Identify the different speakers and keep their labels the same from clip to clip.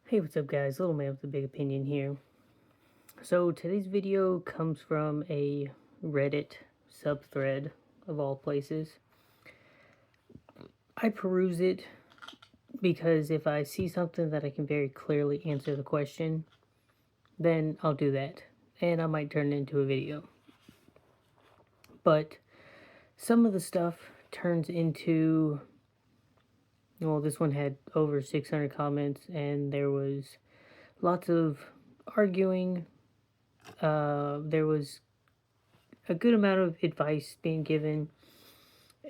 Speaker 1: Hey, what's up guys? Little man with a big opinion here. So today's video comes from a Reddit subthread of all places. I peruse it because if I see something that I can very clearly answer the question, then I'll do that. And I might turn it into a video. But some of the stuff turns into, well, this one had over 600 comments and there was lots of arguing. There was a good amount of advice being given,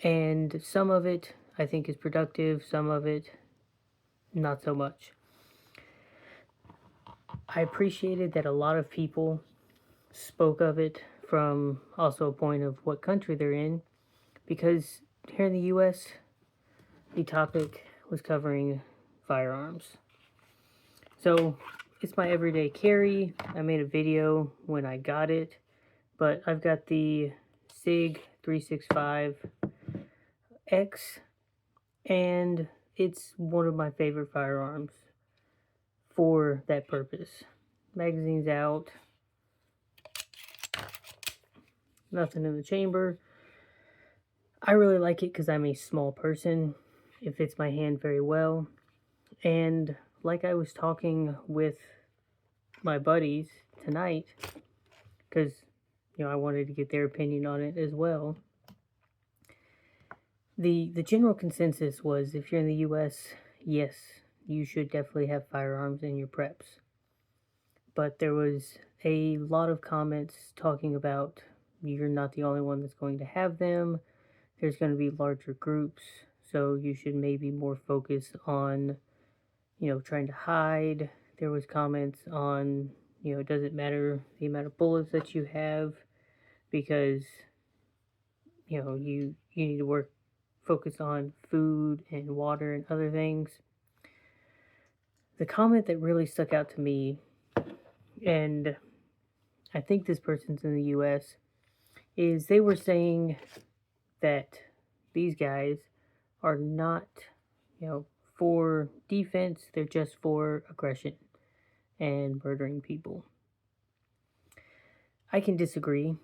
Speaker 1: and some of it I think is productive, some of it not so much. I appreciated that a lot of people spoke of it from also a point of what country they're in, because here in the US, the topic was covering firearms. So it's my everyday carry. I made a video when I got it, but I've got the SIG 365X, and it's one of my favorite firearms for that purpose. Magazine's out, nothing in the chamber. I really like it because I'm a small person. It fits my hand very well. And like I was talking with my buddies tonight, because I wanted to get their opinion on it as well. The general consensus was, if you're in the US, yes, you should definitely have firearms in your preps. But there was a lot of comments talking about you're not the only one that's going to have them. There's going to be larger groups, so you should maybe more focus on, trying to hide. There was comments on, it doesn't matter the amount of bullets that you have, because, you need to focus on food and water and other things. The comment that really stuck out to me, and I think this person's in the US, is they were saying that these guys are not, for defense, they're just for aggression and murdering people. I can disagree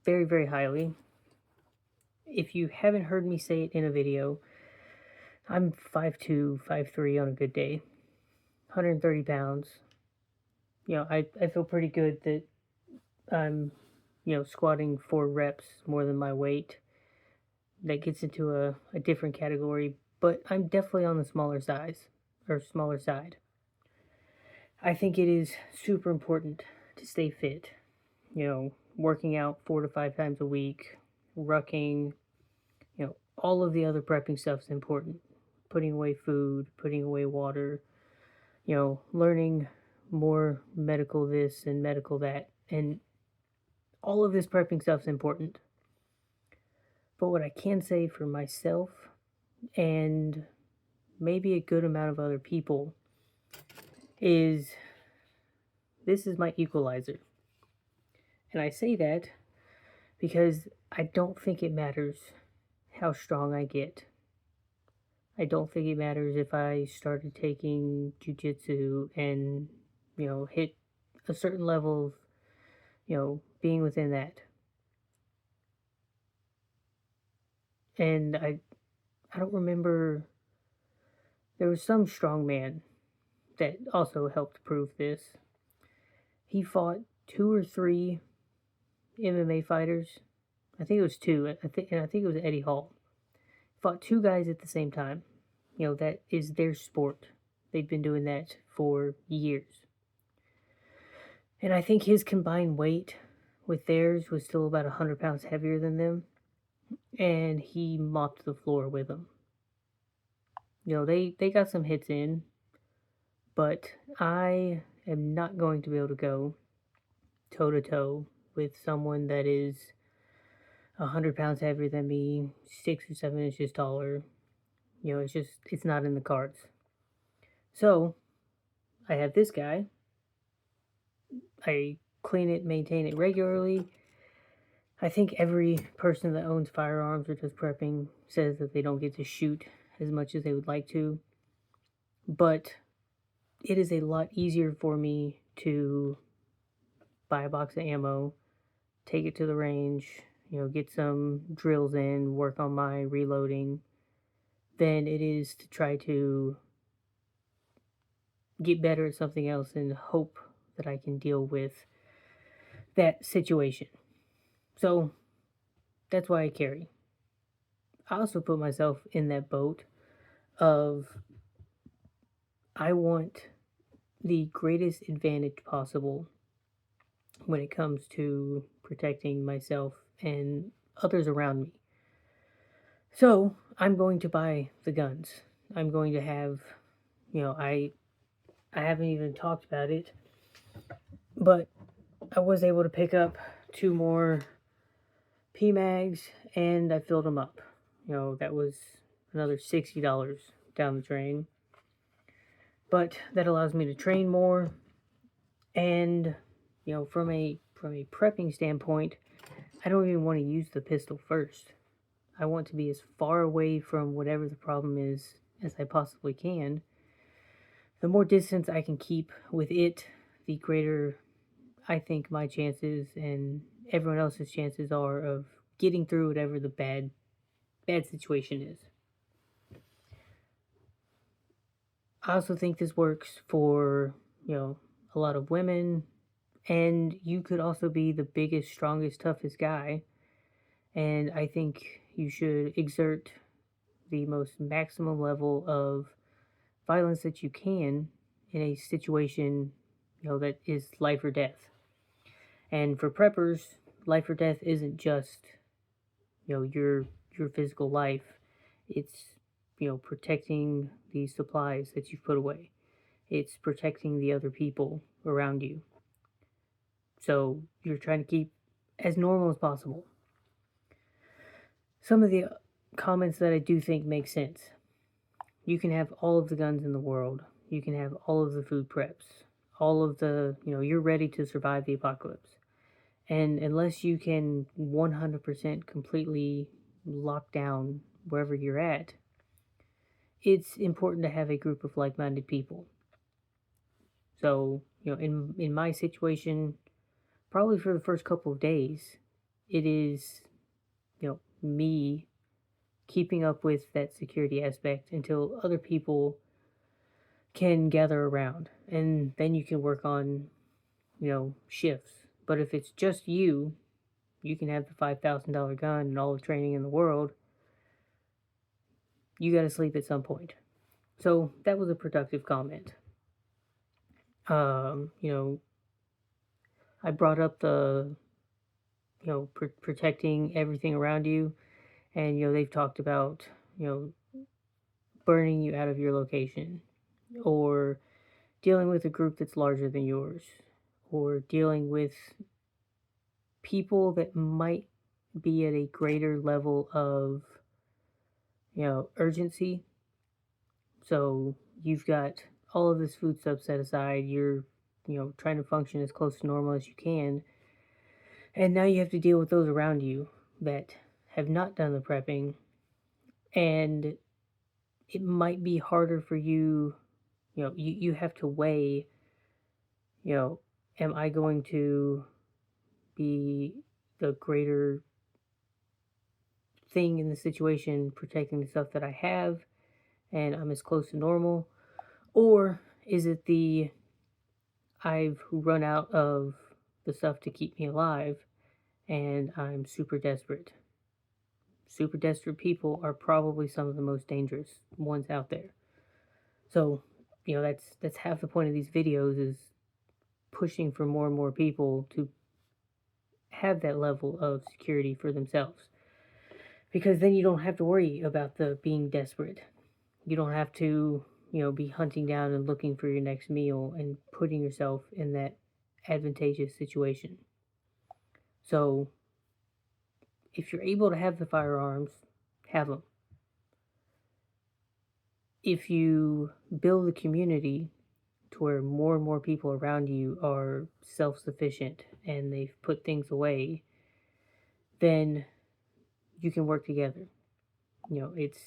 Speaker 1: very, very highly. If you haven't heard me say it in a video, I'm 5'2", 5'3" on a good day, 130 pounds. I feel pretty good that I'm, squatting 4 reps more than my weight. That gets into a different category, but I'm definitely on the smaller side. I think it is super important to stay fit, working out 4 to 5 times a week, rucking, all of the other prepping stuff is important. Putting away food, putting away water, learning more medical this and medical that, and all of this prepping stuff is important. But what I can say for myself, and maybe a good amount of other people, is this is my equalizer. And I say that because I don't think it matters how strong I get. I don't think it matters if I started taking jujitsu and, hit a certain level of, being within that. And I don't remember, there was some strong man that also helped prove this. He fought 2 or 3 MMA fighters. I think it was 2. I think it was Eddie Hall. Fought 2 guys at the same time. That is their sport. They've been doing that for years. And I think his combined weight with theirs was still about 100 pounds heavier than them. And he mopped the floor with them. They got some hits in, but I am not going to be able to go toe-to-toe with someone that is 100 pounds heavier than me, 6 or 7 inches taller. It's not in the cards. So, I have this guy. I clean it, maintain it regularly. I think every person that owns firearms or does prepping says that they don't get to shoot as much as they would like to. But it is a lot easier for me to buy a box of ammo, take it to the range, get some drills in, work on my reloading, than it is to try to get better at something else and hope that I can deal with that situation. So that's why I carry. I also put myself in that boat of I want the greatest advantage possible when it comes to protecting myself and others around me. So I'm going to buy the guns. I'm going to have, I haven't even talked about it, but I was able to pick up two more PMags and I filled them up. That was another $60 down the drain. But that allows me to train more and from a prepping standpoint, I don't even want to use the pistol first. I want to be as far away from whatever the problem is as I possibly can. The more distance I can keep with it, the greater I think my chances and everyone else's chances are of getting through whatever the bad situation is. I also think this works for, a lot of women, and you could also be the biggest, strongest, toughest guy, and I think you should exert the most maximum level of violence that you can in a situation, that is life or death. And for preppers, life or death isn't just, your physical life. It's, protecting the supplies that you've put away. It's protecting the other people around you. So you're trying to keep as normal as possible. Some of the comments that I do think make sense. You can have all of the guns in the world. You can have all of the food preps. All of the, you're ready to survive the apocalypse. And unless you can 100% completely lock down wherever you're at, it's important to have a group of like minded people. So, in my situation, probably for the first couple of days, it is, me keeping up with that security aspect until other people can gather around. And then you can work on, shifts. But if it's just you, you can have the $5,000 gun and all the training in the world. You got to sleep at some point. So that was a productive comment. Um, you know, I brought up the, protecting everything around you, and they've talked about, burning you out of your location, or dealing with a group that's larger than yours, or dealing with people that might be at a greater level of, urgency. So you've got all of this food stuff set aside. You're, trying to function as close to normal as you can. And now you have to deal with those around you that have not done the prepping. And it might be harder for you, you have to weigh, you know, am I going to be the greater thing in the situation protecting the stuff that I have and I'm as close to normal? Or is it the I've run out of the stuff to keep me alive and I'm super desperate? Super desperate people are probably some of the most dangerous ones out there. So, that's half the point of these videos is pushing for more and more people to have that level of security for themselves. Because then you don't have to worry about the being desperate. You don't have to, be hunting down and looking for your next meal and putting yourself in that advantageous situation. So, if you're able to have the firearms, have them. If you build a community to where more and more people around you are self sufficient and they've put things away, then you can work together. It's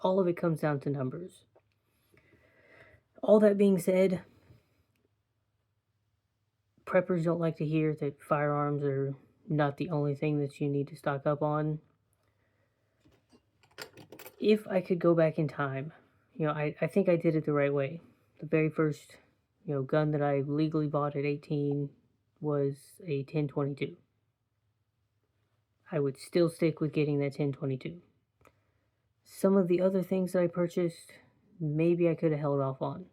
Speaker 1: all of it comes down to numbers. All that being said, preppers don't like to hear that firearms are not the only thing that you need to stock up on. If I could go back in time, I think I did it the right way. The very first, gun that I legally bought at 18 was a 1022. I would still stick with getting that 1022. Some of the other things that I purchased, maybe I could have held off on.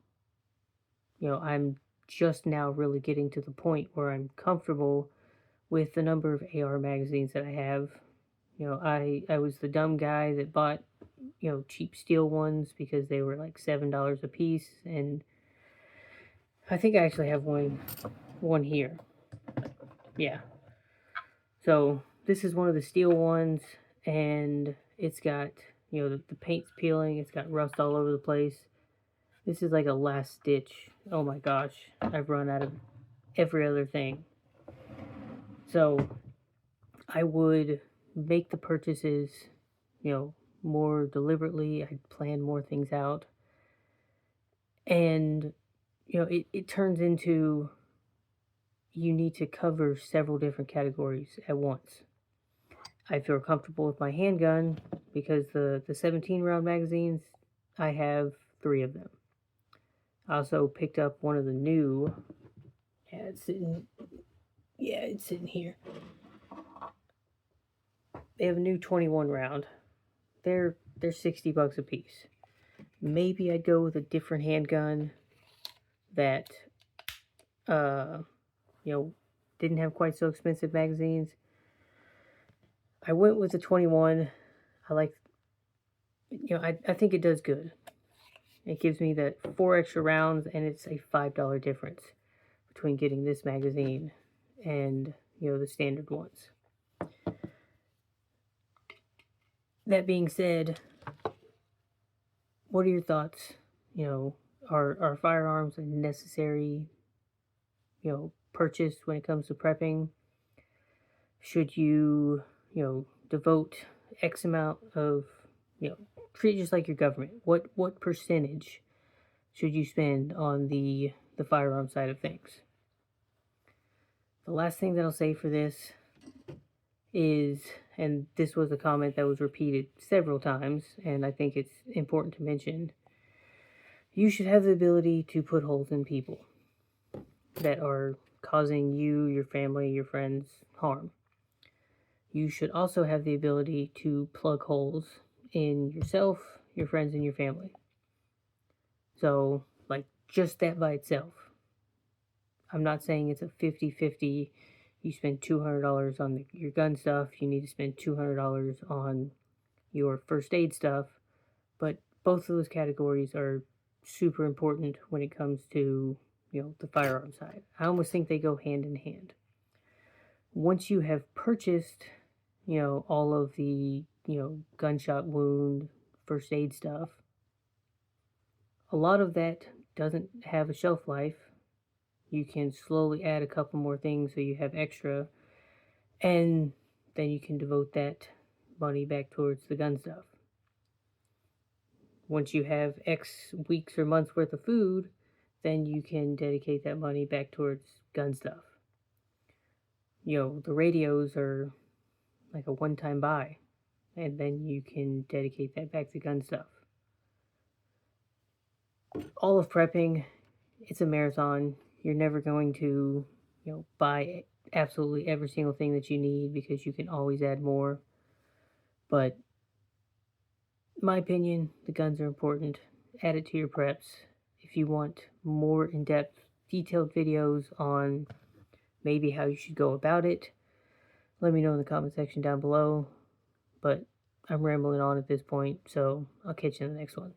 Speaker 1: I'm just now really getting to the point where I'm comfortable with the number of AR magazines that I have. I was the dumb guy that bought, cheap steel ones because they were like $7 a piece, and I think I actually have one here. Yeah. So this is one of the steel ones, and it's got, the paint's peeling, it's got rust all over the place. This is like a last stitch. Oh my gosh, I've run out of every other thing. So I would make the purchases, more deliberately. I'd plan more things out. And, it turns into you need to cover several different categories at once. I feel comfortable with my handgun because the 17 round magazines, I have 3 of them. I also picked up one of the new, it's sitting here. They have a new 21 round. They're $60 a piece. Maybe I'd go with a different handgun that, didn't have quite so expensive magazines. I went with the 21. I like, I think it does good. It gives me that 4 extra rounds, and it's a $5 difference between getting this magazine and, the standard ones. That being said, what are your thoughts? Are firearms a necessary, purchase when it comes to prepping? Should you, devote X amount of, treat it just like your government. What percentage should you spend on the firearm side of things? The last thing that I'll say for this is, and this was a comment that was repeated several times, and I think it's important to mention, you should have the ability to put holes in people that are causing you, your family, your friends harm. You should also have the ability to plug holes in yourself, your friends, and your family. So, like, just that by itself. I'm not saying it's a 50-50. You spend $200 on your gun stuff, you need to spend $200 on your first aid stuff, but both of those categories are super important when it comes to, the firearm side. I almost think they go hand in hand. Once you have purchased, all of the, gunshot wound, first aid stuff, a lot of that doesn't have a shelf life. You can slowly add a couple more things so you have extra, and then you can devote that money back towards the gun stuff. Once you have X weeks or months worth of food, then you can dedicate that money back towards gun stuff. The radios are like a one-time buy, and then you can dedicate that back to gun stuff. All of prepping, it's a marathon. You're never going to, buy absolutely every single thing that you need because you can always add more. But in my opinion, the guns are important. Add it to your preps. If you want more in-depth, detailed videos on maybe how you should go about it, let me know in the comment section down below. But I'm rambling on at this point, so I'll catch you in the next one.